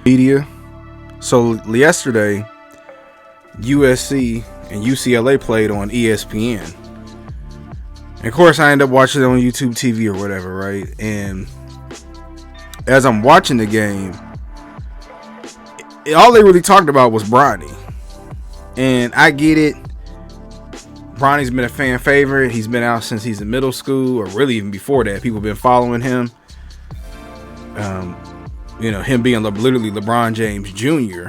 Media. So yesterday, USC and UCLA played on ESPN. And of course, I ended up watching it on YouTube TV or whatever, right? And as I'm watching the game, all they really talked about was Bronny. And I get it. Bronny's been a fan favorite. He's been out since he's in middle school, or really even before that. People have been following him. Him being literally LeBron James Jr.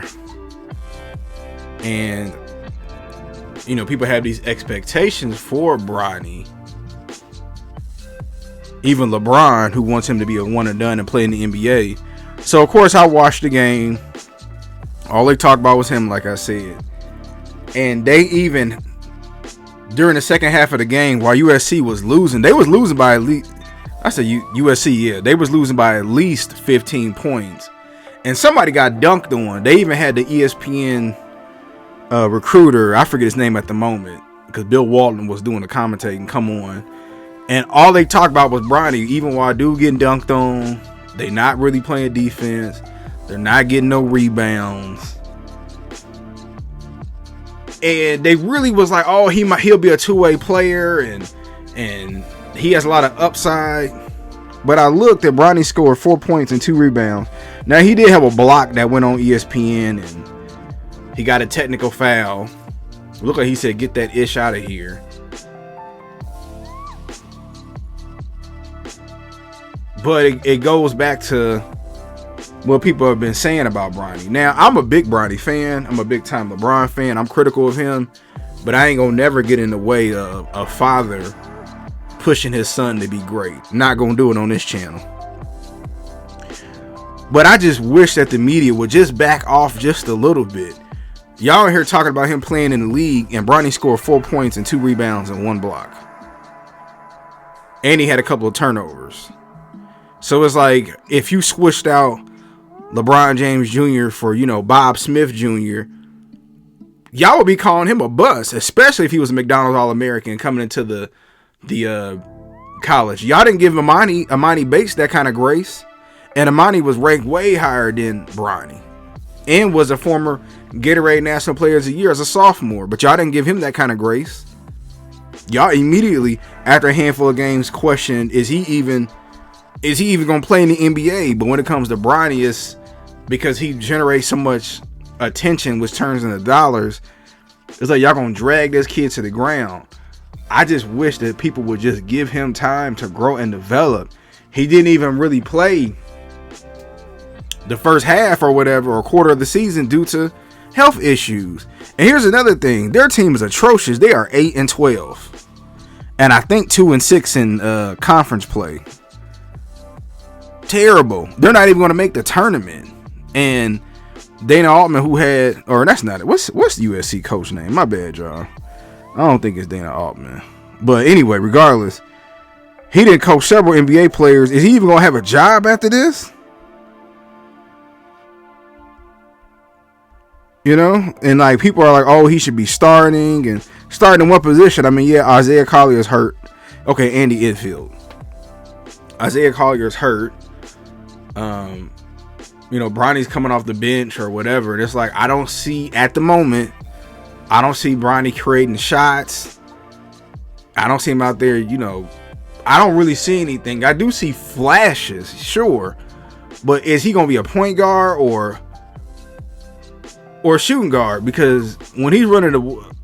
And, people have these expectations for Bronny. Even LeBron, who wants him to be a one and done and play in the NBA. So, of course, I watched the game. All they talked about was him, like I said. And they even, during the second half of the game, while USC was losing, they was losing by at least, I said USC, yeah. They was losing by at least 15 points. And somebody got dunked on. They even had the ESPN recruiter, I forget his name at the moment, because Bill Walton was doing the commentating, come on. And all they talked about was Bronny, even while dude getting dunked on. They not really playing defense. They're not getting no rebounds. And they really was like, oh, he'll be a two-way player and he has a lot of upside. But I looked at Bronny scored 4 points and 2 rebounds. Now he did have a block that went on ESPN and he got a technical foul. Look like he said, get that ish out of here. But it goes back to what people have been saying about Bronny. Now, I'm a big Bronny fan. I'm a big time LeBron fan. I'm critical of him. But I ain't going to never get in the way of a father pushing his son to be great. Not going to do it on this channel. But I just wish that the media would just back off just a little bit. Y'all are here talking about him playing in the league, and Bronny scored 4 points and 2 rebounds and 1 block. And he had a couple of turnovers. So it's like, if you switched out LeBron James Jr. for, Bob Smith Jr., y'all would be calling him a bust, especially if he was a McDonald's All-American coming into the college. Y'all didn't give Imani Bates that kind of grace. And Imani was ranked way higher than Bronny. And was a former Gatorade National Player of the Year as a sophomore. But y'all didn't give him that kind of grace. Y'all immediately, after a handful of games, questioned, is he even going to play in the NBA? But when it comes to Bronny, it's because he generates so much attention, which turns into dollars. It's like y'all going to drag this kid to the ground. I just wish that people would just give him time to grow and develop. He didn't even really play the first half or whatever, or quarter of the season due to health issues. And here's another thing. Their team is atrocious. They are 8-12. And I think 2-6 in conference play. Terrible. They're not even going to make the tournament. And Dana Altman, who had, or that's not it. What's the USC coach name? My bad, y'all. I don't think it's Dana Altman. But anyway, regardless, he didn't coach several NBA players. Is he even going to have a job after this? And like people are like, oh, he should be starting, and starting in what position? I mean, yeah, Isaiah Collier's hurt. Okay, Andy Enfield. Isaiah Collier's hurt. Bronny's coming off the bench or whatever. And it's like, I don't see Bronny creating shots. I don't see him out there, I don't really see anything. I do see flashes, sure. But is he going to be a point guard or shooting guard? Because when he's running the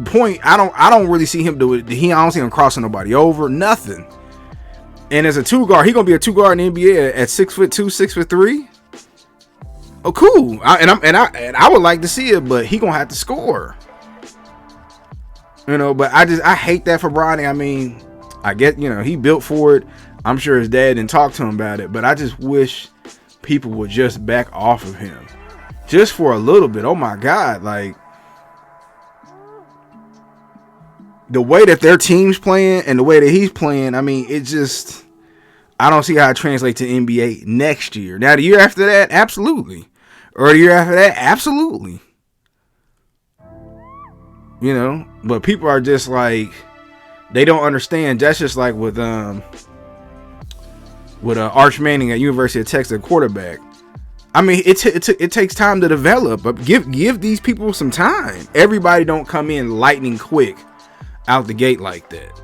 point, I don't really see him do it. I don't see him crossing nobody over, nothing. And as a 2 guard, he's gonna be a 2 guard in the NBA at 6'2", 6'3". Oh, cool. I would like to see it, but he gonna have to score. But I hate that for Bronny. I mean, I get, he built for it. I'm sure his dad didn't talk to him about it, but I just wish people would just back off of him. Just for a little bit. Oh my God. Like, the way that their team's playing and the way that he's playing, I mean, it just, I don't see how it translates to NBA next year. Now, the year after that, absolutely. Or the year after that, absolutely. But people are just like, they don't understand. That's just like with Arch Manning at University of Texas quarterback. I mean, it takes time to develop, but give these people some time. Everybody don't come in lightning quick out the gate like that.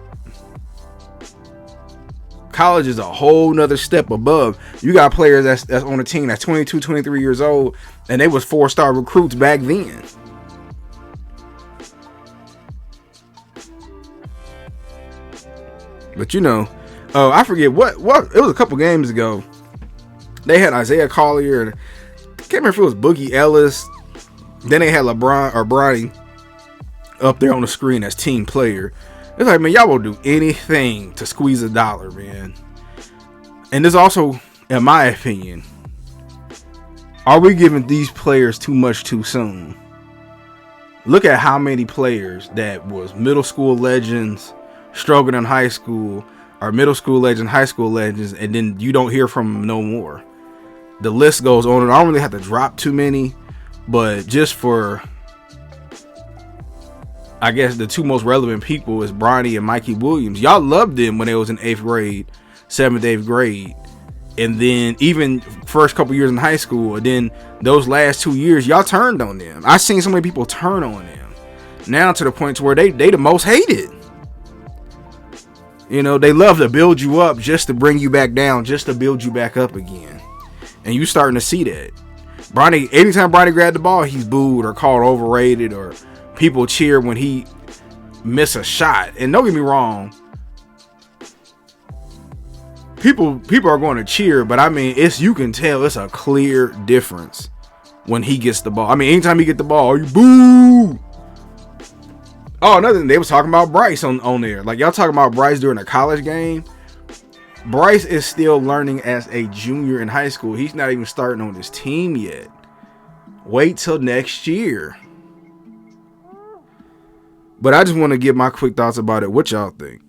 College is a whole nother step above. You got players that's on a team that's 22, 23 years old, and they was 4-star recruits back then. But I forget what it was a couple games ago. They had Isaiah Collier, and I can't remember if it was Boogie Ellis. Then they had Bronny up there on the screen as team player. It's like, man, y'all will do anything to squeeze a dollar, man. And this also, in my opinion, are we giving these players too much too soon? Look at how many players that was middle school legends, struggling in high school, or middle school legends, high school legends, and then you don't hear from them no more. The list goes on, and I don't really have to drop too many, but just for, I guess, the two most relevant people is Bronny and Mikey Williams. Y'all loved them when they was in 8th grade, 7th, 8th grade. And then even first couple years in high school, and then those last 2 years, y'all turned on them. I seen so many people turn on them. Now to the point to where they the most hated. They love to build you up just to bring you back down, just to build you back up again. And you starting to see that. Bronny, anytime Bronny grabbed the ball, he's booed or called overrated, or people cheer when he miss a shot. And don't get me wrong, people are going to cheer, but I mean, you can tell it's a clear difference when he gets the ball. I mean, anytime he get the ball, you boo. Oh, another thing, they was talking about Bryce on there. Like, y'all talking about Bryce during a college game. Bryce is still learning as a junior in high school. He's not even starting on his team yet. Wait till next year. But I just want to give my quick thoughts about it. What y'all think?